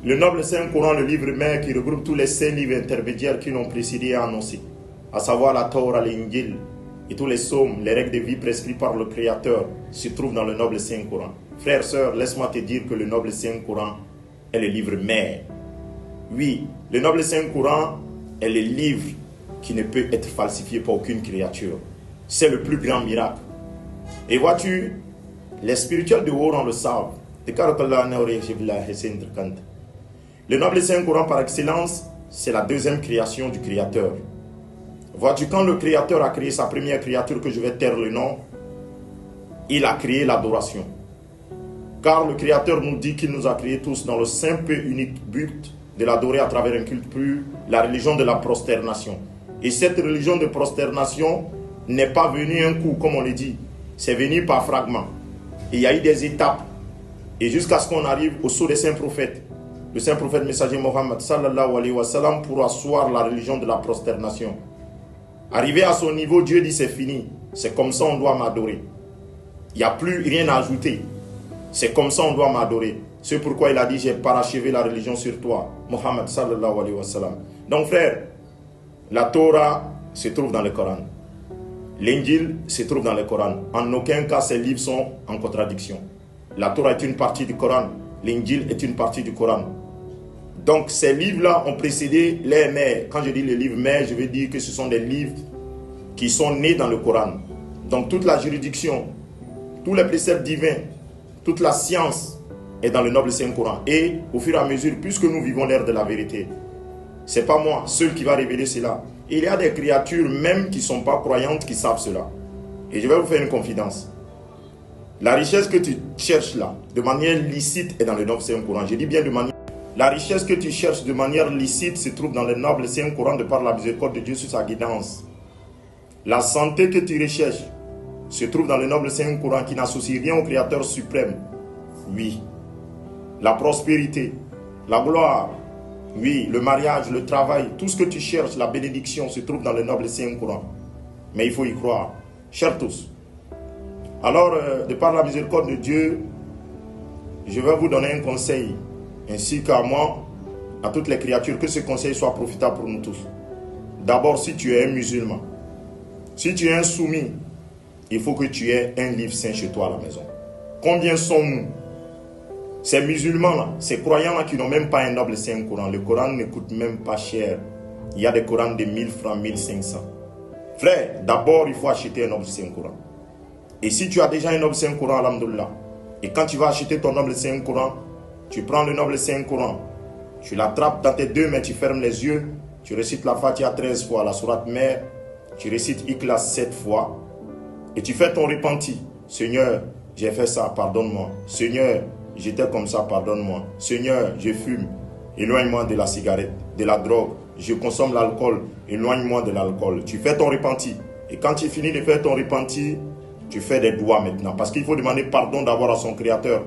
Le noble Saint-Coran, le livre mère qui regroupe tous les 5 livres intermédiaires qui l'ont précédé et annoncé, à savoir la Torah, l'Injil et tous les psaumes, les règles de vie prescrites par le Créateur, se trouvent dans le noble Saint-Coran. Frère, sœur, laisse-moi te dire que le noble Saint-Coran est le livre mère. Oui, le noble Saint-Coran est le livre qui ne peut être falsifié par aucune créature. C'est le plus grand miracle. Et vois-tu, les spirituels de Oran le savent. Le noble Saint-Coran par excellence, c'est la deuxième création du Créateur. Vois-tu, quand le Créateur a créé sa première créature, que je vais taire le nom, il a créé l'adoration. Car le Créateur nous dit qu'il nous a créés tous dans le simple et unique but de l'adorer à travers un culte pur, la religion de la prosternation. Et cette religion de prosternation n'est pas venue un coup, comme on le dit. C'est venu par fragments. Et il y a eu des étapes. Et jusqu'à ce qu'on arrive au sceau des saints prophètes. Le saint prophète messager Mohammed sallallahu alayhi wa sallam pour asseoir la religion de la prosternation. Arrivé à son niveau, Dieu dit c'est fini. C'est comme ça on doit m'adorer. Il n'y a plus rien à ajouter. C'est comme ça on doit m'adorer. C'est pourquoi il a dit j'ai parachevé la religion sur toi. Mohammed sallallahu alayhi wa sallam. Donc frère, la Torah se trouve dans le Coran. L'Injil se trouve dans le Coran. En aucun cas ces livres sont en contradiction. La Torah est une partie du Coran. L'Injil est une partie du Coran. Donc ces livres-là ont précédé les mères. Quand je dis les livres mères, je veux dire que ce sont des livres qui sont nés dans le Coran. Donc toute la juridiction, tous les préceptes divins, toute la science est dans le noble Saint-Coran. Et au fur et à mesure, puisque nous vivons l'ère de la vérité, ce n'est pas moi seul qui va révéler cela. Il y a des créatures même qui ne sont pas croyantes qui savent cela. Et je vais vous faire une confidence. La richesse que tu cherches là, de manière licite, est dans le noble Saint-Coran. Je dis bien de manière... La richesse que tu cherches de manière licite se trouve dans le noble Saint-Coran de par la miséricorde de Dieu sur sa guidance. La santé que tu recherches se trouve dans le noble Saint-Coran qui n'associe rien au Créateur suprême. Oui. La prospérité, la gloire, oui, le mariage, le travail, tout ce que tu cherches, la bénédiction se trouve dans le noble Saint-Coran. Mais il faut y croire. Chers tous. Alors, de par la miséricorde de Dieu, je vais vous donner un conseil, ainsi qu'à moi, à toutes les créatures, que ce conseil soit profitable pour nous tous. D'abord, si tu es un musulman, si tu es un soumis, il faut que tu aies un livre saint chez toi à la maison. Combien sommes-nous? Ces musulmans-là, ces croyants-là qui n'ont même pas un noble Saint-Coran, le Coran ne coûte même pas cher. Il y a des Corans de 1000 francs, 1500. Frère, d'abord, il faut acheter un noble Saint-Coran. Et si tu as déjà un noble Saint-Coran, alhamdoulilah, et quand tu vas acheter ton noble Saint-Coran, tu prends le noble Saint-Coran, tu l'attrapes dans tes deux mains, tu fermes les yeux, tu récites la Fatiha 13 fois, la sourate mère, tu récites Ikhlas 7 fois, et tu fais ton repenti. Seigneur, j'ai fait ça, pardonne-moi. Seigneur, j'étais comme ça, pardonne-moi. Seigneur, je fume, éloigne-moi de la cigarette, de la drogue. Je consomme l'alcool, éloigne-moi de l'alcool. Tu fais ton repenti. Et quand tu finis de faire ton repenti, tu fais des doigts maintenant. Parce qu'il faut demander pardon d'abord à son Créateur.